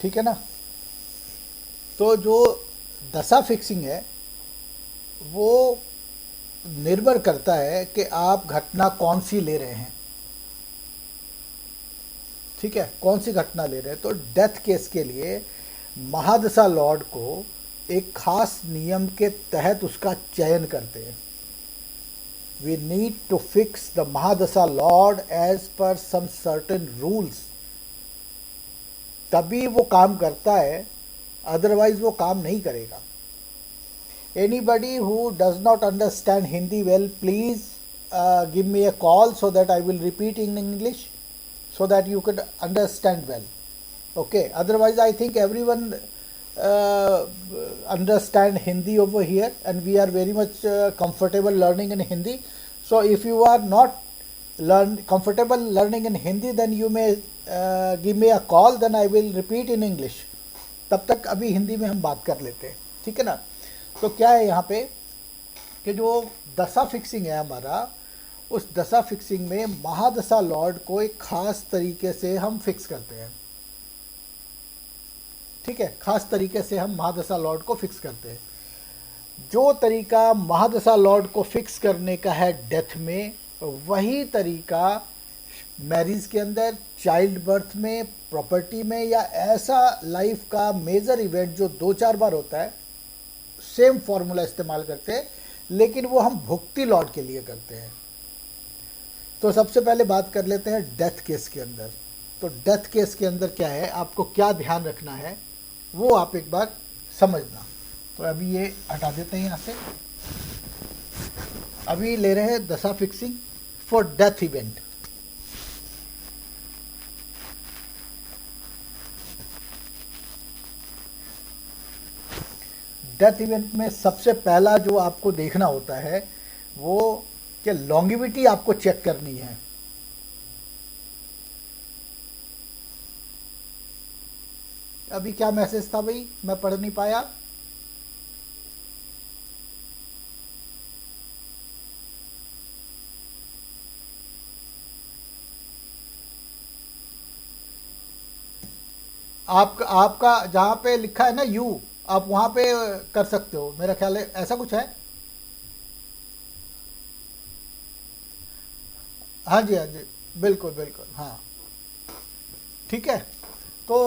ठीक है ना। तो जो दशा फिक्सिंग है वो निर्भर करता है कि आप घटना कौन सी ले रहे हैं। ठीक है, कौन सी घटना ले रहे हैं। तो डेथ केस के लिए महादशा लॉर्ड को एक खास नियम के तहत उसका चयन करते हैं। We need to fix the महादशा lord as per some certain rules, तभी वो काम करता है, अदरवाइज वो काम नहीं करेगा। Anybody who does not understand Hindi well, please give me a call so that I will repeat in English so that you could understand well. Okay, otherwise I think everyone understand Hindi over here and we are very much comfortable learning in Hindi. So if you are not comfortable learning in Hindi, then you may give me a call, then I will repeat in English. तब तक अभी हिंदी में हम बात कर लेते हैं, ठीक है ना। तो क्या है यहाँ पे कि जो दशा फिक्सिंग है हमारा, उस दशा फिक्सिंग में महादशा लॉर्ड को एक खास तरीके से हम फिक्स करते हैं। ठीक है, खास तरीके से हम महादशा लॉर्ड को फिक्स करते हैं। जो तरीका महादशा लॉर्ड को फिक्स करने का है डेथ में, वही तरीका मैरिज के अंदर, चाइल्ड बर्थ में, प्रॉपर्टी में, या ऐसा लाइफ का मेजर इवेंट जो 2-4 बार होता है, सेम फॉर्मूला इस्तेमाल करते हैं, लेकिन वो हम भुक्ति लॉर्ड के लिए करते हैं। तो सबसे पहले बात कर लेते हैं डेथ केस के अंदर। तो डेथ केस के अंदर क्या है, आपको क्या ध्यान रखना है वो आप एक बार समझना। तो अभी ये हटा देते हैं यहाँ से। अभी ले रहे हैं दशा fixing for death event. Death event में सबसे पहला जो आपको देखना होता है वो कि लॉन्गिविटी आपको चेक करनी है। अभी क्या मैसेज था भाई, मैं पढ़ नहीं पाया। आपका जहां पे लिखा है ना यू, आप वहां पे कर सकते हो, मेरा ख्याल है ऐसा कुछ है। हाँ जी, हाँ जी, बिल्कुल बिल्कुल, हाँ ठीक है। तो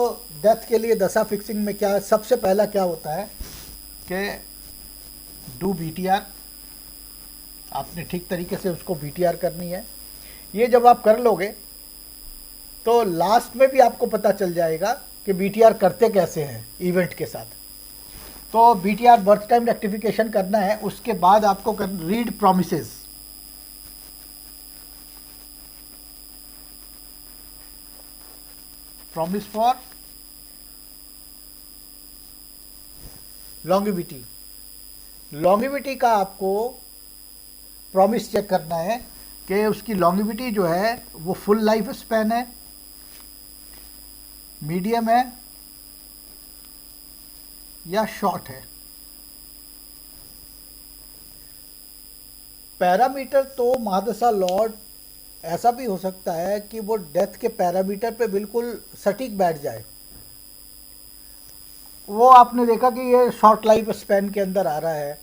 डेथ के लिए दशा फिक्सिंग में क्या सबसे पहला क्या होता है कि डू बीटीआर। आपने ठीक तरीके से उसको बीटीआर करनी है। ये जब आप कर लोगे तो लास्ट में भी आपको पता चल जाएगा कि बीटीआर करते कैसे हैं इवेंट के साथ। तो बीटीआर बर्थ टाइम रेक्टिफिकेशन करना है, उसके बाद आपको read promises. Promise for longevity. Longevity का आपको प्रॉमिस चेक करना है कि उसकी लॉन्गिविटी जो है वो फुल लाइफ स्पैन है, मीडियम है या शॉर्ट है। पैरामीटर तो महादशा लॉर्ड ऐसा भी हो सकता है कि वो डेथ के पैरामीटर पे बिल्कुल सटीक बैठ जाए। वो आपने देखा कि ये शॉर्ट लाइफ स्पैन के अंदर आ रहा है,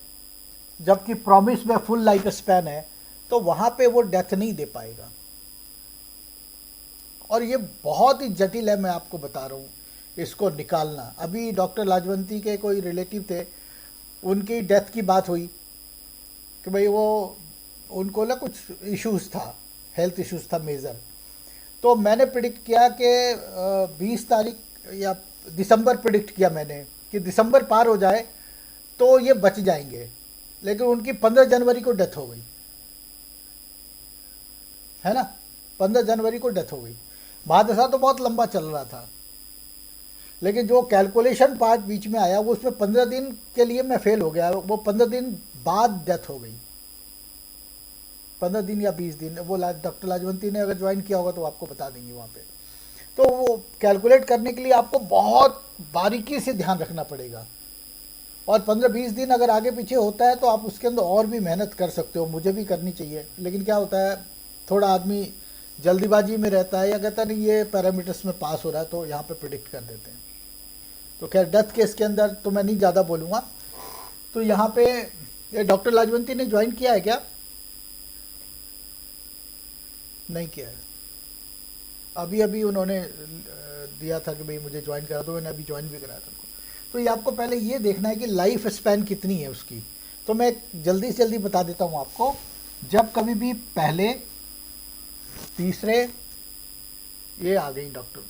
जबकि प्रॉमिस में फुल लाइफ स्पैन है, तो वहां पे वो डेथ नहीं दे पाएगा। और ये बहुत ही जटिल है, मैं आपको बता रहा हूँ इसको निकालना। अभी डॉक्टर लाजवंती के कोई रिलेटिव थे, उनकी डेथ की बात हुई कि भाई वो उनको ना कुछ इश्यूज था, हेल्थ इश्यूज था मेजर। तो मैंने प्रिडिक्ट किया कि 20 तारीख या दिसंबर प्रिडिक्ट किया मैंने कि दिसंबर पार हो जाए तो ये बच जाएंगे, लेकिन उनकी 15 जनवरी को डेथ हो गई, है ना। 15 जनवरी को डेथ हो गई। महादशा तो बहुत लंबा चल रहा था, लेकिन जो कैलकुलेशन पार्ट बीच में आया वो उसमें 15 दिन के लिए मैं फेल हो गया। वो 15 दिन बाद डेथ हो गई, 15 दिन या 20 दिन। वो डॉक्टर लाजवंती ने अगर ज्वाइन किया होगा तो आपको बता देंगे वहाँ पे। तो वो कैलकुलेट करने के लिए आपको बहुत बारीकी से ध्यान रखना पड़ेगा, और 15-20 दिन अगर आगे पीछे होता है तो आप उसके अंदर और भी मेहनत कर सकते हो, मुझे भी करनी चाहिए। लेकिन क्या होता है, थोड़ा आदमी जल्दीबाजी में रहता है या कहता नहीं ये पैरामीटर्स में पास हो रहा है, तो यहाँ पे प्रिडिक्ट कर देते हैं। तो खैर डेथ केस के अंदर तो मैं नहीं ज़्यादा बोलूँगा। तो यहाँ पे ये डॉक्टर लाजवंती ने ज्वाइन किया है क्या? नहीं किया है। अभी अभी उन्होंने दिया था कि भाई मुझे ज्वाइन करा दो, मैंने अभी ज्वाइन भी कराया था उनको। तो ये आपको पहले ये देखना है कि लाइफ स्पैन कितनी है उसकी। तो मैं जल्दी से जल्दी बता देता हूँ आपको। जब कभी भी पहले तीसरे, ये आ गई डॉक्टर,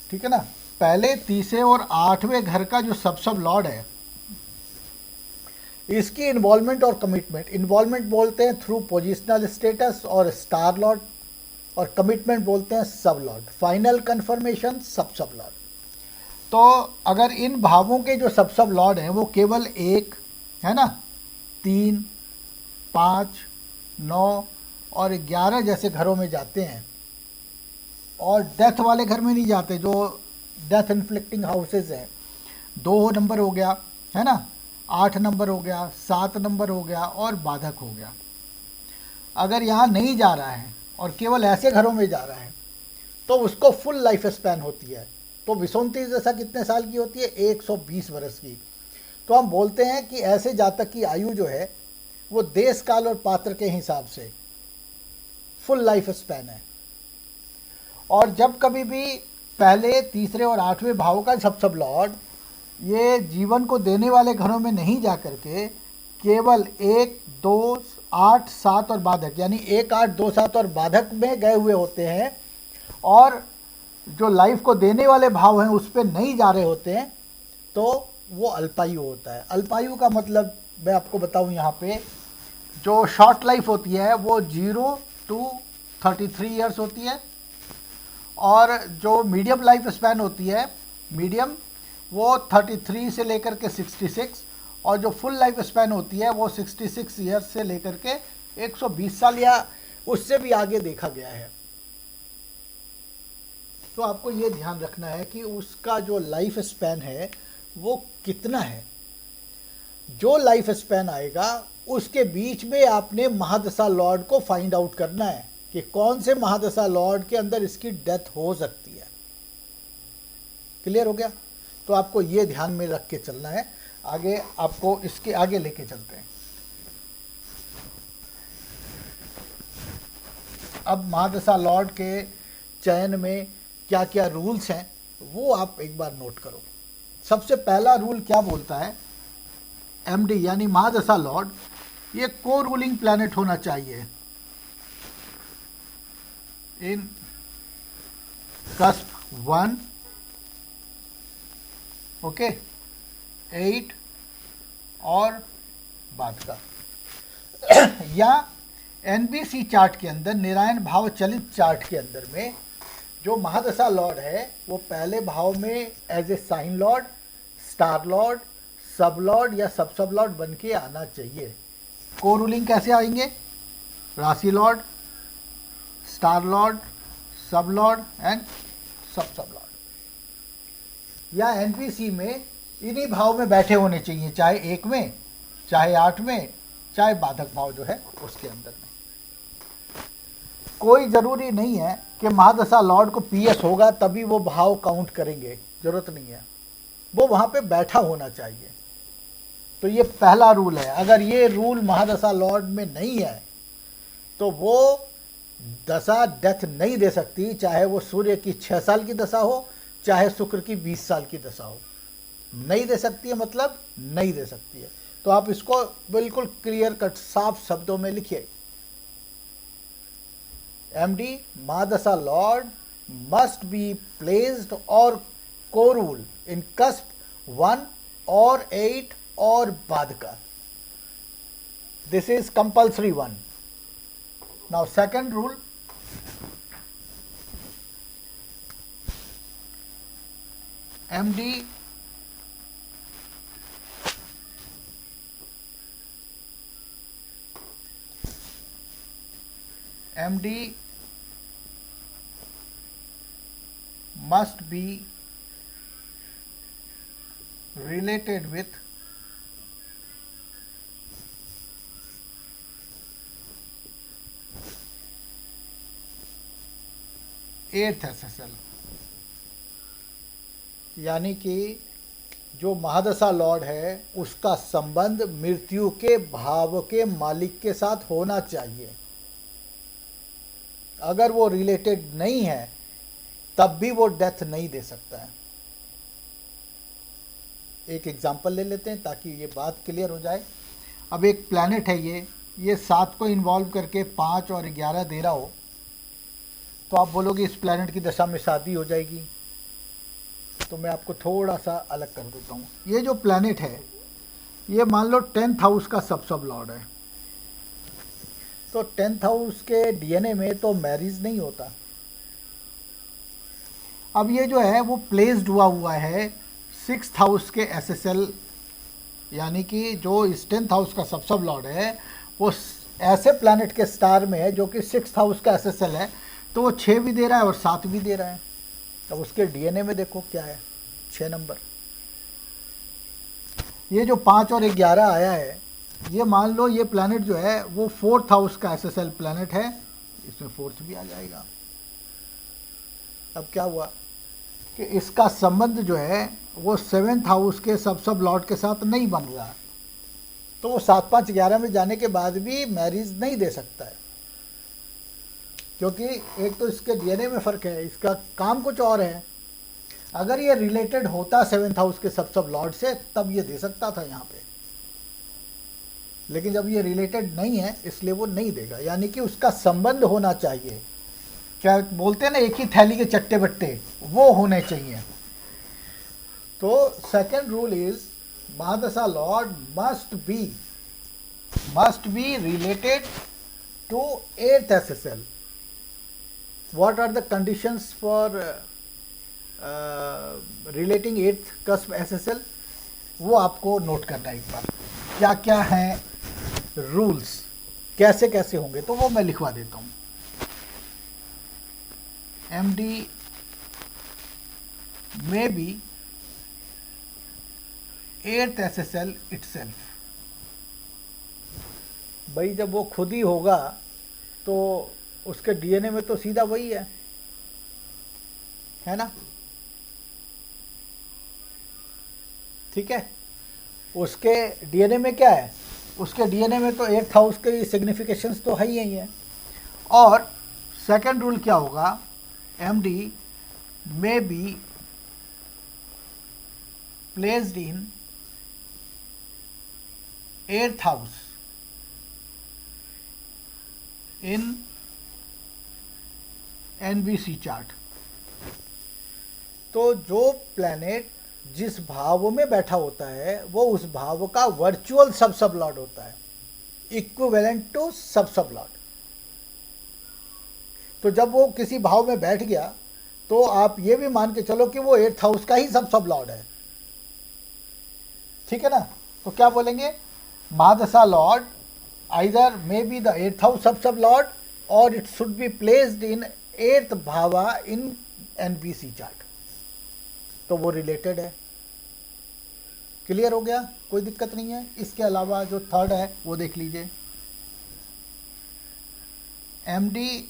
ठीक है ना, पहले तीसरे और आठवें घर का जो सब लॉर्ड है, इसकी इन्वॉल्वमेंट और कमिटमेंट, इन्वॉल्वमेंट बोलते हैं थ्रू पोजिशनल स्टेटस और स्टार लॉर्ड, और कमिटमेंट बोलते हैं सब लॉर्ड, फाइनल कन्फर्मेशन सब लॉर्ड। तो अगर इन भावों के जो सब लॉर्ड हैं वो केवल एक है ना, 3, 5, 9 और 11 जैसे घरों में जाते हैं, और डेथ वाले घर में नहीं जाते, जो डेथ इन्फ्लिक्टिंग हाउसेज हैं, 2 नंबर हो गया है ना, 8 नंबर हो गया, 7 नंबर हो गया और बाधक हो गया। अगर यहाँ नहीं जा रहा है और केवल ऐसे घरों में जा रहा है तो उसको फुल लाइफ स्पैन होती है। तो विसोंती दशा कितने साल की होती है? 120 वर्ष की। तो हम बोलते हैं कि ऐसे जातक की आयु जो है वो देश काल और पात्र के हिसाब से फुल लाइफ स्पैन है। और जब कभी भी पहले तीसरे और आठवें भाव का सब लॉर्ड ये जीवन को देने वाले घरों में नहीं जा करके केवल 1, 2, 8, 7 और बाधक, यानी 1, 8, 2, 7 और बाधक में गए हुए होते हैं, और जो लाइफ को देने वाले भाव हैं उस पर नहीं जा रहे होते हैं, तो वो अल्पायु होता है। अल्पायु का मतलब मैं आपको बताऊं, यहाँ पे जो शॉर्ट लाइफ होती है वो 0 to 33 ईयर्स होती है, और जो मीडियम लाइफ स्पैन होती है, मीडियम, वो 33 से लेकर के 66, और जो फुल लाइफ स्पैन होती है वो 66 ईयर्स से लेकर के 120 साल या उससे भी आगे देखा गया है। तो आपको ये ध्यान रखना है कि उसका जो लाइफ स्पैन है वो कितना है। जो लाइफ स्पैन आएगा उसके बीच में आपने महादशा लॉर्ड को फाइंड आउट करना है कि कौन से महादशा लॉर्ड के अंदर इसकी डेथ हो सकती है। क्लियर हो गया? तो आपको ये ध्यान में रख के चलना है। आगे आपको इसके आगे लेके चलते हैं। अब महादशा लॉर्ड के चयन में क्या क्या रूल्स हैं वो आप एक बार नोट करो। सबसे पहला रूल क्या बोलता है? एमडी यानी महादशा लॉर्ड ये को रूलिंग प्लैनेट होना चाहिए इन कस्प 1, ओके, 8 और बाधका। या एनबीसी चार्ट के अंदर, नारायण भाव चलित चार्ट के अंदर में जो महादशा लॉर्ड है वो पहले भाव में as a sign lord, star lord, sub lord या सब लॉर्ड बन के आना चाहिए। को रूलिंग कैसे आएंगे? राशि Lord, star lord, sub Lord and सब लॉर्ड। या एनपीसी में इन्हीं भाव में बैठे होने चाहिए, चाहे 1 में, चाहे 8 में, चाहे बाधक भाव जो है उसके अंदर में। कोई ज़रूरी नहीं है कि महादशा लॉर्ड को पीएस होगा तभी वो भाव काउंट करेंगे, ज़रूरत नहीं है, वो वहाँ पे बैठा होना चाहिए। तो ये पहला रूल है। अगर ये रूल महादशा लॉर्ड में नहीं है तो वो दशा डेथ नहीं दे सकती, चाहे वो सूर्य की 6 साल की दशा हो, चाहे शुक्र की 20 साल की दशा हो। नहीं दे सकती है मतलब नहीं दे सकती है। तो आप इसको बिल्कुल क्लियर कट साफ शब्दों में लिखिए। एमडी महादशा लॉर्ड मस्ट बी प्लेस्ड और को रूल इन कस्प 1 और 8 और बाधका। This is compulsory one. Now second rule, MD must be related with eighth SSL, यानी कि जो महादशा लॉर्ड है उसका संबंध मृत्यु के भाव के मालिक के साथ होना चाहिए। अगर वो रिलेटेड नहीं है तब भी वो डेथ नहीं दे सकता है। एक एग्जांपल ले लेते हैं ताकि ये बात क्लियर हो जाए। अब एक प्लैनेट है, ये 7 को इन्वॉल्व करके 5 और 11 दे रहा हो, तो आप बोलोगे इस प्लैनेट की दशा में शादी हो जाएगी। तो मैं आपको थोड़ा सा अलग कर देता हूँ। ये जो प्लैनेट है ये मान लो 10th हाउस का सब लॉर्ड है, तो 10th हाउस के डीएनए में तो मैरिज नहीं होता। अब ये जो है वो प्लेस्ड हुआ है 6th हाउस के एसएसएल, यानी कि जो इस 10th हाउस का सब लॉर्ड है वो ऐसे प्लैनेट के स्टार में है जो कि 6th हाउस का एसएसएल है, तो वो 6 भी दे रहा है और 7 भी दे रहा है। अब उसके डीएनए में देखो क्या है, 6 नंबर। ये जो 5 और 11 आया है, ये मान लो ये प्लैनेट जो है वो 4th हाउस का एसएसएल प्लैनेट है, इसमें 4th भी आ जाएगा। अब क्या हुआ कि इसका संबंध जो है वो 7th हाउस के सब लॉर्ड के साथ नहीं बन रहा, तो वो 7, 5, 11 में जाने के बाद भी मैरिज नहीं दे सकता है, क्योंकि एक तो इसके डीएनए में फ़र्क है, इसका काम कुछ और है। अगर ये रिलेटेड होता 7th हाउस के सब लॉर्ड से तब ये दे सकता था यहाँ पे, लेकिन जब ये रिलेटेड नहीं है इसलिए वो नहीं देगा। यानी कि उसका संबंध होना चाहिए, क्या बोलते हैं ना एक ही थैली के चट्टे बट्टे, वो होने चाहिए। तो सेकंड रूल इज महादशा lord must be related to 8th SSL. What are the conditions for relating 8th cusp SSL? वो आपको नोट करना है एक बार, क्या क्या हैं रूल्स, कैसे कैसे होंगे, तो वो मैं लिखवा देता हूँ। MD may be 8th SSL itself। भाई जब वो खुद ही होगा तो उसके डीएनए में तो सीधा वही है ना, ठीक है। उसके डीएनए में क्या है, उसके डीएनए में तो 8th हाउस के सिग्निफिकेशंस तो है ही है। और सेकंड रूल क्या होगा, MD may be placed in 8th house in NBC chart. तो जो प्लैनेट जिस भाव में बैठा होता है वो उस भाव का वर्चुअल सब लॉर्ड होता है, इक्विवेलेंट टू सब लॉर्ड। तो जब वो किसी भाव में बैठ गया तो आप ये भी मान के चलो कि वो 8th हाउस का ही सब लॉर्ड है, ठीक है ना। तो क्या बोलेंगे, महादशा lord either may be the 8th house sub lord और it should be placed in 8th भावा इन एनबीसी चार्ट, तो वो रिलेटेड है। क्लियर हो गया, कोई दिक्कत नहीं है। इसके अलावा जो थर्ड है वो देख लीजिए, एमडी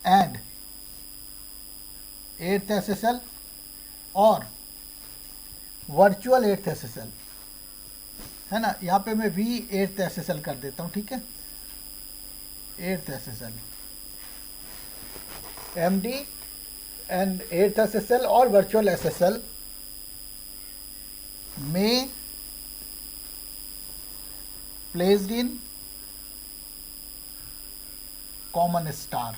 एंड 8th एसएसएल और वर्चुअल 8th एसएसएल है ना। यहाँ पे मैं वी 8th एसएसएल कर देता हूँ, ठीक है। 8th SSL MD and 8th SSL और वर्चुअल एसएसएल में प्लेस्ड इन कॉमन स्टार।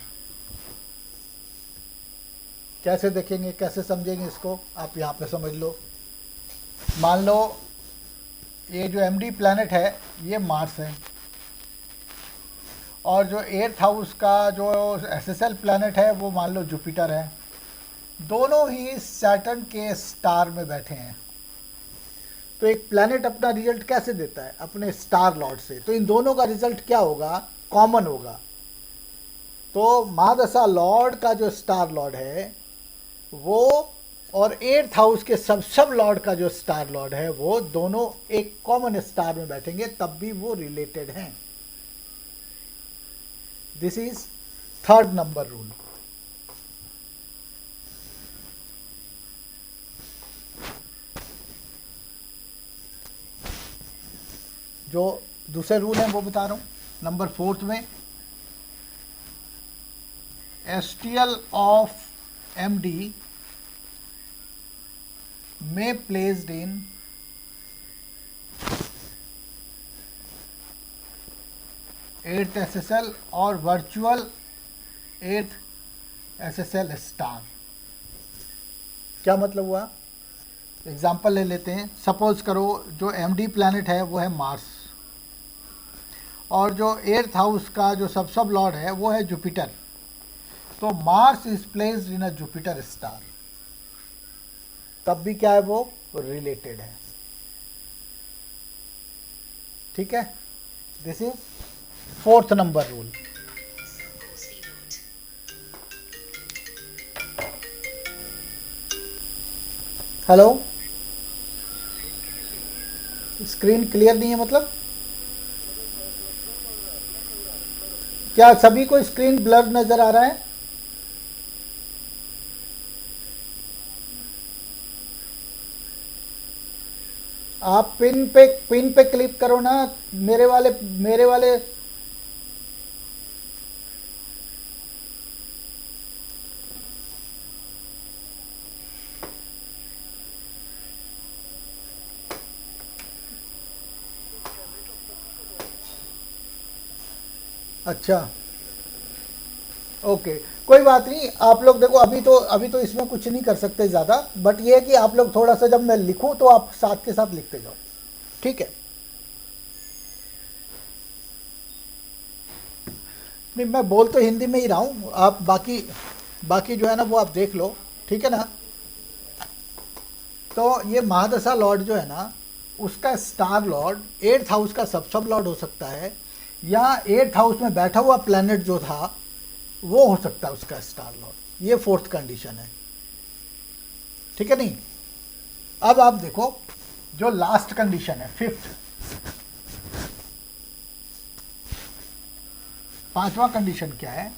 कैसे देखेंगे, कैसे समझेंगे इसको, आप यहाँ पे समझ लो। मान लो ये जो एमडी प्लैनेट है ये मार्स है, और जो 8th हाउस का जो एसएसएल प्लैनेट है वो मान लो जुपिटर है। दोनों ही सैटर्न के स्टार में बैठे हैं। तो एक प्लैनेट अपना रिजल्ट कैसे देता है, अपने स्टार लॉर्ड से। तो इन दोनों का रिजल्ट क्या होगा, कॉमन होगा। तो महादशा लॉर्ड का जो स्टार लॉर्ड है वो और 8th हाउस के सब लॉर्ड का जो स्टार लॉर्ड है वो दोनों एक कॉमन स्टार में बैठेंगे, तब भी वो रिलेटेड हैं। This is third number rule. जो दूसरे रूल हैं वो बता रहा हूँ। नंबर 4 में STL of MD may placed in eighth SSL और वर्चुअल एट्थ SSL स्टार। क्या मतलब हुआ? एग्जाम्पल ले लेते हैं। सपोज करो जो MD प्लैनेट है वो है मार्स, और जो एट्थ हाउस का जो सब लॉर्ड है वो है जुपिटर। तो Mars is placed in a Jupiter star, तब भी क्या है, वो रिलेटेड है। ठीक है, this is 4th number rule. Hello, screen clear नहीं है मतलब? क्या सभी को स्क्रीन ब्लर नजर आ रहा है? आप पिन पे क्लिक करो ना, मेरे वाले। अच्छा, ओके, कोई बात नहीं। आप लोग देखो, अभी तो इसमें कुछ नहीं कर सकते ज़्यादा, बट ये है कि आप लोग थोड़ा सा, जब मैं लिखूं तो आप साथ के साथ लिखते जाओ, ठीक है? नहीं, मैं बोल तो हिंदी में ही रहा हूँ, आप बाकी जो है ना वो आप देख लो, ठीक है ना? तो ये महादशा लॉर्ड जो है ना, उसका स्टार लॉर्ड एट्थ हाउस का सब लॉर्ड हो सकता है, या एट्थ हाउस में बैठा हुआ प्लैनेट जो था वो हो सकता है उसका स्टार लॉर्ड। ये 4th कंडीशन है, ठीक है? नहीं, अब आप देखो जो लास्ट कंडीशन है 5th, 5वां कंडीशन क्या है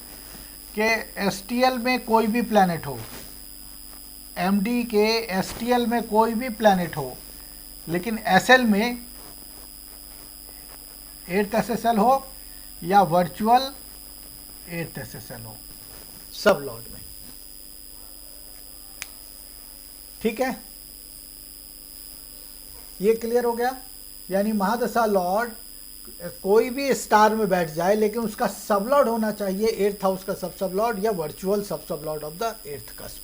कि STL में कोई भी प्लैनेट हो, MD के STL में कोई भी प्लैनेट हो, लेकिन SL में एट्थ SSL हो या वर्चुअल एट्थ SSL हो, सब लॉर्ड में। ठीक है, ये क्लियर हो गया? यानी महादशा लॉर्ड कोई भी स्टार में बैठ जाए, लेकिन उसका सब लॉर्ड होना चाहिए एट्थ हाउस का सब लॉर्ड या वर्चुअल सब Lord of the eighth cusp.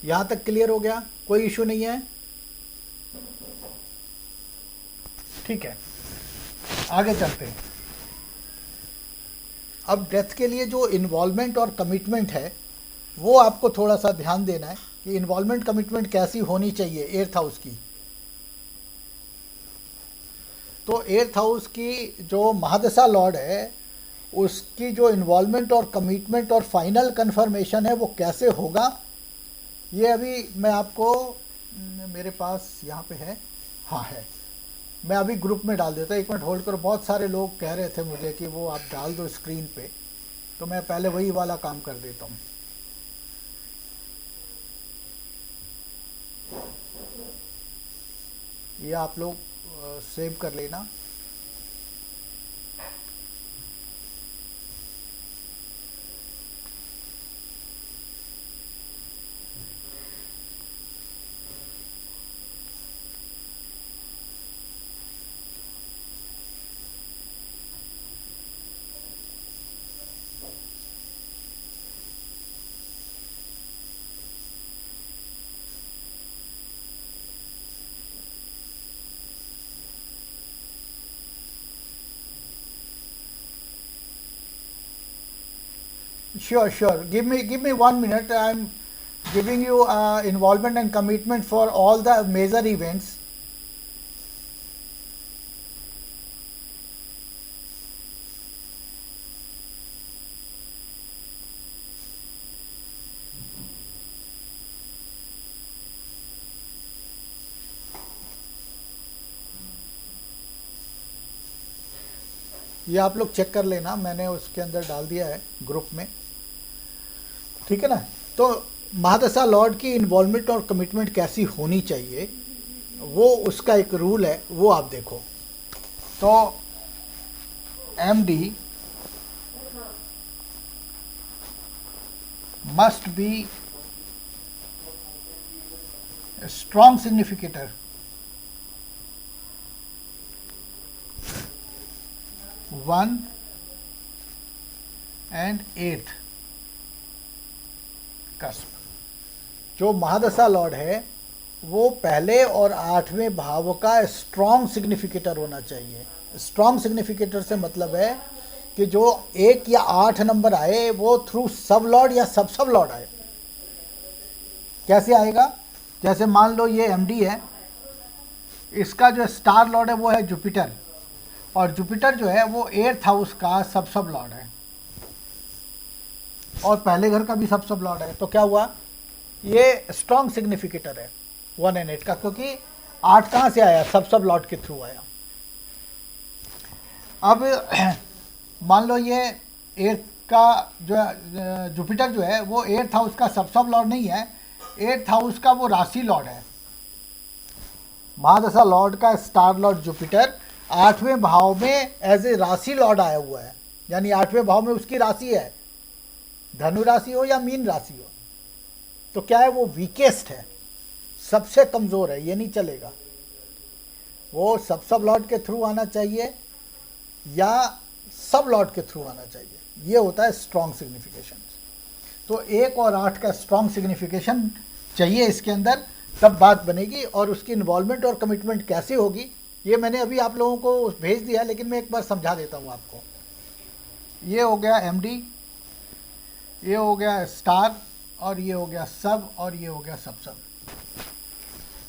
यहां तक क्लियर हो गया? कोई इशू नहीं है? ठीक है, आगे चलते हैं। अब डेथ के लिए जो इन्वॉल्वमेंट और कमिटमेंट है वो आपको थोड़ा सा ध्यान देना है कि इन्वॉल्वमेंट कमिटमेंट कैसी होनी चाहिए एट्थ हाउस की। तो एट्थ हाउस की जो महादशा लॉर्ड है उसकी जो इन्वॉल्वमेंट और कमिटमेंट और फाइनल कन्फर्मेशन है वो कैसे होगा, ये अभी मैं आपको, मेरे पास यहाँ पे है, हाँ है, मैं अभी ग्रुप में डाल देता हूँ। 1 मिनट होल्ड करो। बहुत सारे लोग कह रहे थे मुझे कि वो आप डाल दो स्क्रीन पे, तो मैं पहले वही वाला काम कर देता हूँ। ये आप लोग सेव कर लेना। Sure. Give me 1 minute. I'm giving you involvement and commitment for all the major events. ये आप लोग चेक कर लेना, मैंने उसके अंदर डाल दिया है ग्रुप में, ठीक है ना? तो महादशा लॉर्ड की इन्वॉल्वमेंट और कमिटमेंट कैसी होनी चाहिए वो उसका एक रूल है, वो आप देखो। तो MD must be a strong significator 1 and 8th cusp. जो महादशा लॉर्ड है वो पहले और 8वें भाव का स्ट्रॉन्ग सिग्निफिकेटर होना चाहिए। स्ट्रॉन्ग सिग्निफिकेटर से मतलब है कि जो 1 या 8 नंबर आए वो थ्रू सब लॉर्ड या सब लॉर्ड आए। कैसे आएगा? जैसे मान लो ये MD है, इसका जो स्टार लॉर्ड है वो है जुपिटर, और जुपिटर जो है वो 8th हाउस का सब लॉर्ड है और पहले घर का भी सब लॉर्ड है। तो क्या हुआ? ये स्ट्रॉन्ग सिग्निफिकेटर है 1 and 8 का, क्योंकि 8 कहाँ से आया? सब लॉर्ड के थ्रू आया। अब मान लो ये 8th का जो जुपिटर जो है वो 8th हाउस का सब लॉर्ड नहीं है, 8th हाउस का वो राशि लॉर्ड है। महादशा लॉर्ड का स्टार लॉर्ड जुपिटर 8वें भाव में एज ए राशि लॉर्ड आया हुआ है, यानी 8वें भाव में उसकी राशि है, धनु राशि हो या मीन राशि हो। तो क्या है? वो वीकेस्ट है, सबसे कमजोर है, ये नहीं चलेगा। वो सब लॉर्ड के थ्रू आना चाहिए या सब लॉर्ड के थ्रू आना चाहिए, ये होता है स्ट्रॉन्ग सिग्निफिकेशन। तो 1 और 8 का स्ट्रॉन्ग सिग्निफिकेशन चाहिए इसके अंदर, तब बात बनेगी। और उसकी इन्वॉल्वमेंट और कमिटमेंट कैसे होगी ये मैंने अभी आप लोगों को भेज दिया, लेकिन मैं एक बार समझा देता हूँ आपको। ये हो गया MD, ये हो गया स्टार, और ये हो गया सब, और ये हो गया सब।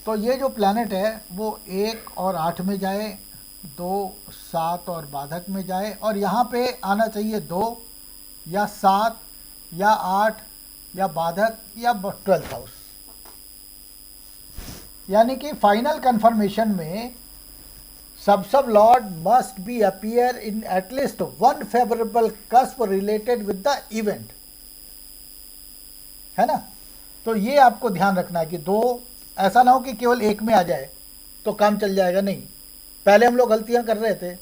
तो ये जो प्लैनेट है वो 1 और 8 में जाए, 2, 7 और बाधक में जाए, और यहाँ पे आना चाहिए 2 या 7 या 8 या बाधक या 12th हाउस। यानी कि फाइनल कंफर्मेशन में सब Lord must B appear in at least 1 favourable cusp related with the event, है ना। तो ये आपको ध्यान रखना है कि 2, ऐसा ना हो कि केवल 1 में आ जाए तो काम चल जाएगा, नहीं। पहले हम लोग गलतियां कर रहे थे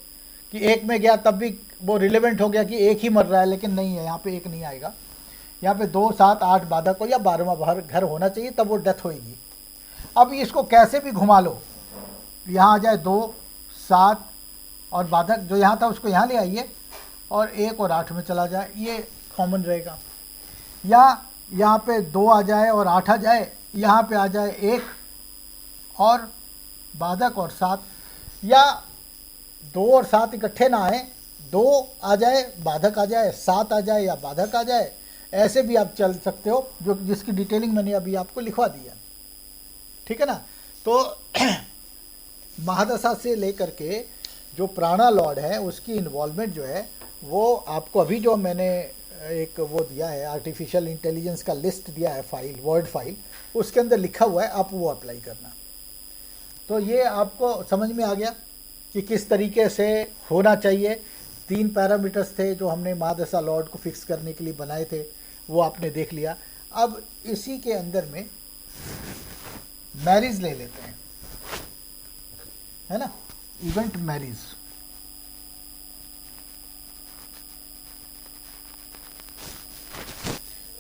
कि 1 में गया तब भी वो रिलेवेंट हो गया कि 1 ही मर रहा है, लेकिन नहीं है, यहाँ पे 1 नहीं आएगा। यहाँ पे 2, 7, 8 बाधक हो या 12वां घर होना चाहिए, तब वो डेथ होएगी। अब इसको कैसे भी घुमा लो, यहाँ आ जाए 2, 7 और बाधक जो यहाँ था उसको यहाँ ले आइए, और 1 और 8 में चला जाए, ये कॉमन रहेगा। या यहाँ पे 2 आ जाए और 8 आ जाए, यहाँ पे आ जाए 1 और बाधक और 7, या 2 और 7 इकट्ठे ना आए, 2 आ जाए बाधक आ जाए, 7 आ जाए या बाधक आ जाए, ऐसे भी आप चल सकते हो, जो जिसकी डिटेलिंग मैंने अभी आपको लिखवा दी है, ठीक है ना। तो महादशा से लेकर के जो प्राणा लॉर्ड है उसकी इन्वॉल्वमेंट जो है वो आपको अभी जो मैंने एक वो दिया है, आर्टिफिशियल इंटेलिजेंस का लिस्ट दिया है, फाइल, वर्ड फाइल, उसके अंदर लिखा हुआ है, आप वो अप्लाई करना। तो ये आपको समझ में आ गया कि किस तरीके से होना चाहिए। 3 पैरामीटर्स थे जो हमने महादशा लॉर्ड को फिक्स करने के लिए बनाए थे, वो आपने देख लिया। अब इसी के अंदर में मैरिज ले लेते हैं, है ना, इवेंट मैरिज।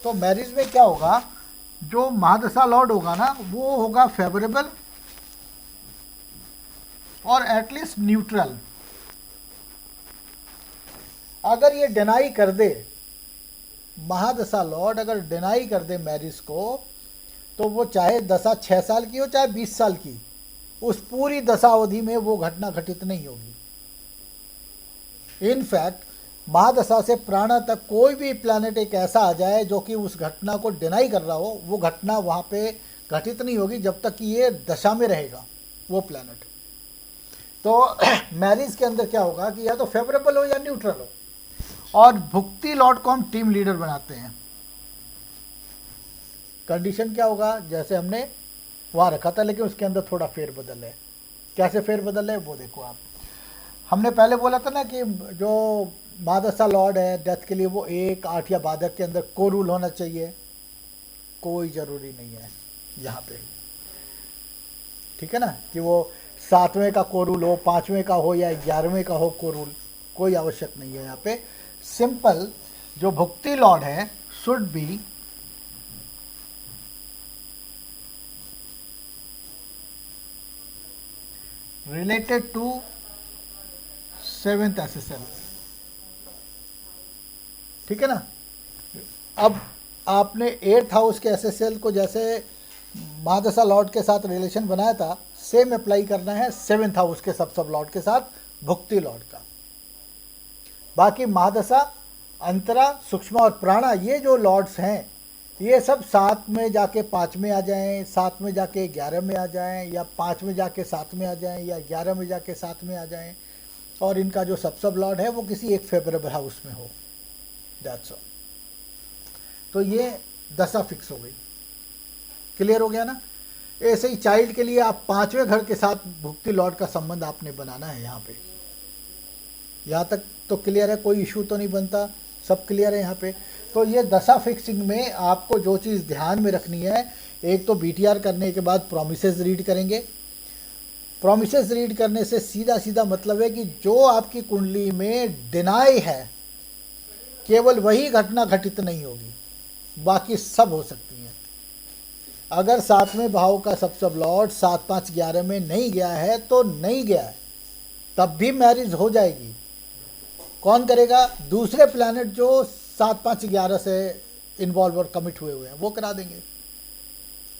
तो मैरिज में क्या होगा, जो महादशा लॉर्ड होगा ना वो होगा फेवरेबल और एटलीस्ट न्यूट्रल। अगर ये डिनाई कर दे, महादशा लॉर्ड अगर डिनाई कर दे मैरिज को, तो वो चाहे दशा 6 साल की हो चाहे 20 साल की, उस पूरी दशावधि में वो घटना घटित नहीं होगी। इनफैक्ट महादशा से प्राणा तक कोई भी प्लैनेट एक ऐसा आ जाए जो कि उस घटना को डिनाई कर रहा हो, वो घटना वहाँ पे घटित नहीं होगी जब तक कि ये दशा में रहेगा वो प्लैनेट। तो मैरिज के अंदर क्या होगा कि या तो फेवरेबल हो या न्यूट्रल हो। और भुक्ति लॉर्ड को हम टीम लीडर बनाते हैं। कंडीशन क्या होगा, जैसे हमने वहाँ रखा था, लेकिन उसके अंदर थोड़ा फेरबदल है। कैसे फेरबदल है वो देखो आप। हमने पहले बोला था ना कि जो महादशा लॉर्ड है डेथ के लिए वो 1, 8 या बाधक के अंदर को रूल होना चाहिए। कोई ज़रूरी नहीं है यहाँ पे। ठीक है ना, कि वो 7वें का कोरूल हो, 5वें का हो या 11वें का हो कोरूल, कोई आवश्यक नहीं है यहाँ पे। सिंपल जो भुक्ति लॉर्ड है should be related to 7th SSL, ठीक है ना। अब आपने 8th हाउस के SSL को जैसे महादशा लॉर्ड के साथ रिलेशन बनाया था, सेम अप्लाई करना है 7th हाउस के सब लॉर्ड के साथ भुक्ति लॉर्ड का। बाकी महादशा, अंतरा, सूक्ष्म और प्राणा, ये जो लॉर्ड्स हैं ये सब 7 में जाके 5 में आ जाएं, 7 में जाके 11 में आ जाएं, या 5 में जाके 7 में आ जाएं, या 11 में जाके 7 में आ जाएं, और इनका जो सब लॉर्ड है वो किसी एक फेवरेबल हाउस में हो, दैट्स ऑल। तो ये दशा फिक्स हो गई, क्लियर हो गया ना। ऐसे ही चाइल्ड के लिए आप 5वें घर के साथ भुक्ति लॉर्ड का संबंध आपने बनाना है यहाँ पे। यहाँ तक तो क्लियर है, कोई इशू तो नहीं बनता, सब क्लियर है यहाँ पे। तो ये दशा फिक्सिंग में आपको जो चीज़ ध्यान में रखनी है, एक तो BTR करने के बाद प्रोमिसेस रीड करेंगे। प्रोमिसेस रीड करने से सीधा सीधा मतलब है कि जो आपकी कुंडली में डिनाई है केवल वही घटना घटित नहीं होगी, बाकी सब हो सकती हैं। अगर 7वें भाव का सब लॉर्ड 7, 5, 11 में नहीं गया है तो नहीं गया है, तब भी मैरिज हो जाएगी। कौन करेगा? दूसरे प्लैनेट जो 7, 5, 11 से इन्वॉल्व और कमिट हुए हैं वो करा देंगे।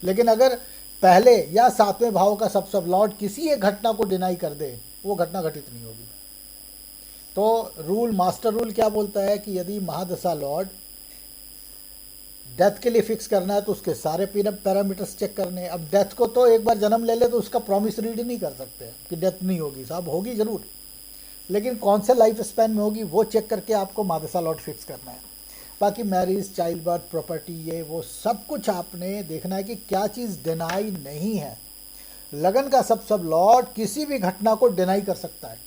लेकिन अगर पहले या 7वें भाव का सब लॉर्ड किसी एक घटना को डिनाई कर दे, वो घटना घटित नहीं होगी। तो रूल, मास्टर रूल क्या बोलता है कि यदि महादशा लॉर्ड डेथ के लिए फिक्स करना है तो उसके सारे पैरामीटर्स चेक करने हैं। अब डेथ को तो एक बार जन्म ले ले तो उसका प्रॉमिस रीड नहीं कर सकते कि डेथ नहीं होगी, साहब होगी ज़रूर, लेकिन कौन से लाइफ स्पैन में होगी वो चेक करके आपको महादशा लॉर्ड फिक्स करना है। बाकी मैरिज, चाइल्ड बर्थ, प्रॉपर्टी, ये वो सब कुछ आपने देखना है कि क्या चीज़ डिनाई नहीं है। लगन का सब लॉर्ड किसी भी घटना को डिनाई कर सकता है।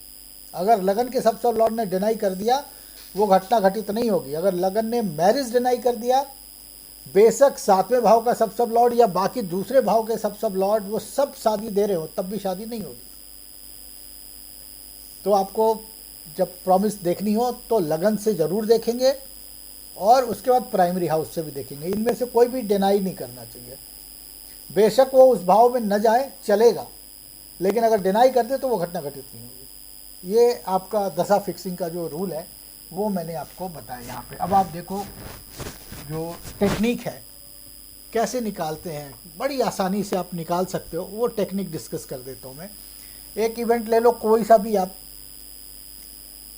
अगर लगन के सब लॉर्ड ने डिनाई कर दिया वो घटना घटित नहीं होगी। अगर लगन ने मैरिज डिनाई कर दिया, बेशक 7वें भाव का सब लॉर्ड या बाकी दूसरे भाव के सब लॉर्ड वो सब शादी दे रहे हो, तब भी शादी नहीं होगी। तो आपको जब प्रॉमिस देखनी हो तो लगन से ज़रूर देखेंगे और उसके बाद प्राइमरी हाउस से भी देखेंगे। इनमें से कोई भी डिनाई नहीं करना चाहिए। बेशक वो उस भाव में न जाए चलेगा, लेकिन अगर डिनाई कर दे तो वो घटना घटित नहीं होगी। ये आपका दशा फिक्सिंग का जो रूल है वो मैंने आपको बताया यहाँ पे। अब आप देखो जो टेक्निक है कैसे निकालते हैं, बड़ी आसानी से आप निकाल सकते हो, वो टेक्निक डिस्कस कर देता हूँ मैं। एक इवेंट ले लो कोई सा भी आप,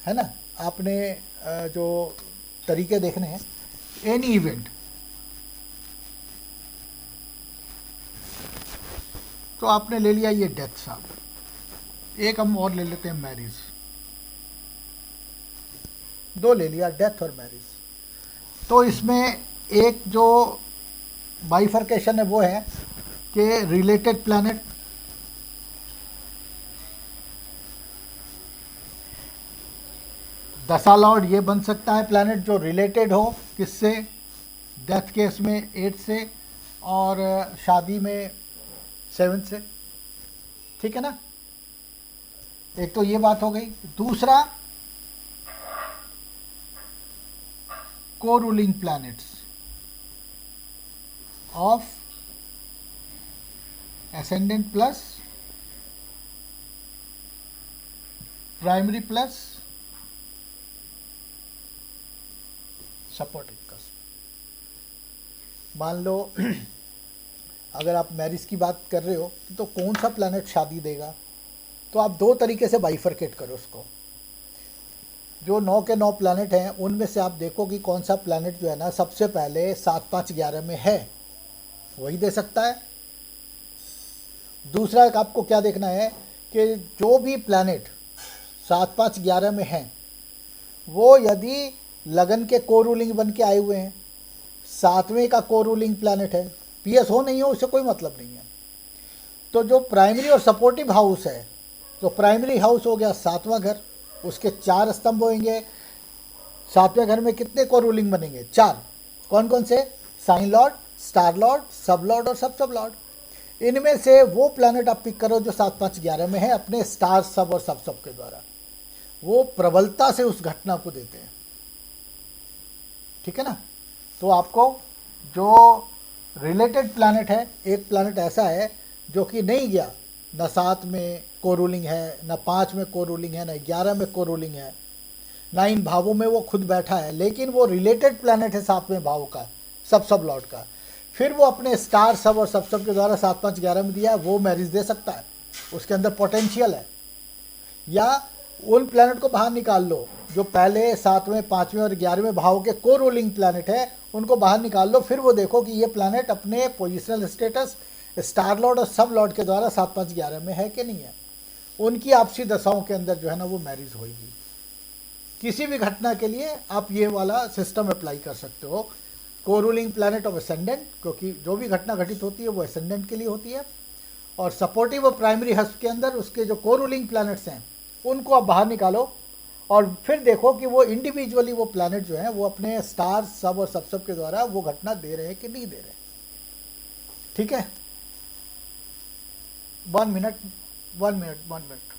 है ना, आपने जो तरीके देखने हैं, एनी इवेंट, तो आपने ले लिया ये डेथ साहब। एक हम और ले लेते हैं मैरिज, दो ले लिया, डेथ और मैरिज। तो इसमें एक जो बाइफर्केशन है वो है कि रिलेटेड प्लैनेट, दशा लॉर्ड ये बन सकता है प्लैनेट जो रिलेटेड हो किससे, डेथ केस में 8 से और शादी में 7 से, ठीक है ना। एक तो ये बात हो गई। दूसरा को ruling planets of ascendant plus primary plus supporting cusp. मान लो अगर आप मैरिज की बात कर रहे हो तो कौन सा प्लैनेट शादी देगा, तो आप दो तरीके से बाइफरकेट करो उसको। जो 9 के 9 प्लैनेट हैं उनमें से आप देखो कि कौन सा प्लैनेट जो है ना सबसे पहले 7, 5, 11 में है, वही दे सकता है। दूसरा आपको क्या देखना है कि जो भी प्लैनेट 7, 5, 11 में हैं वो यदि लगन के को रूलिंग बन के आए हुए हैं, 7वें का को रूलिंग प्लैनेट है, PS हो नहीं हो उससे कोई मतलब नहीं है। तो जो प्राइमरी और सपोर्टिव हाउस है, तो प्राइमरी हाउस हो गया 7वां घर, उसके 4 स्तंभ होंगे। 7वें घर में कितने को रूलिंग बनेंगे? 4। कौन कौन से? Sign lord, star lord, sub lord और सब लॉर्ड। इनमें से वो प्लैनेट आप पिक करो जो 7, 5, 11 में है, अपने स्टार सब और सब के द्वारा वो प्रबलता से उस घटना को देते हैं। ठीक है ना। तो आपको जो रिलेटेड प्लैनेट है, एक प्लैनेट ऐसा है जो कि नहीं गया, न 7 में को रूलिंग है, न 5 में को रूलिंग है, न 11 में को रूलिंग है, ना इन भावों में वो खुद बैठा है, लेकिन वो रिलेटेड प्लैनेट है 7वें भाव का, सब लॉर्ड का। फिर वो अपने स्टार सब और सब के द्वारा 7, 5, 11 में दिया, वो मैरिज दे सकता है, उसके अंदर पोटेंशियल है। या उन प्लैनेट को बाहर निकाल लो जो पहले 7वें, 5वें और 11वें भाव के को रूलिंग प्लैनेट है, उनको बाहर निकाल लो। फिर वो देखो कि ये प्लैनेट अपने पोजिशनल स्टेटस स्टार लॉर्ड और सब लॉर्ड के द्वारा 7, 5, 11 में है कि नहीं है। उनकी आपसी दशाओं के अंदर जो है ना वो मैरिज होगी। किसी भी घटना के लिए आप ये वाला सिस्टम अप्लाई कर सकते हो। को रूलिंग प्लैनेट ऑफ एसेंडेंट, क्योंकि जो भी घटना घटित होती है वो एसेंडेंट के लिए होती है, और सपोर्टिव और प्राइमरी हस्प के अंदर उसके जो को रूलिंग प्लैनेट्स हैं उनको आप बाहर निकालो, और फिर देखो कि वो इंडिविजुअली वो प्लैनेट जो है वो अपने स्टार सब और सब के द्वारा वो घटना दे रहे हैं कि नहीं दे रहे। ठीक है, 1 मिनट 1 मिनट 1 मिनट।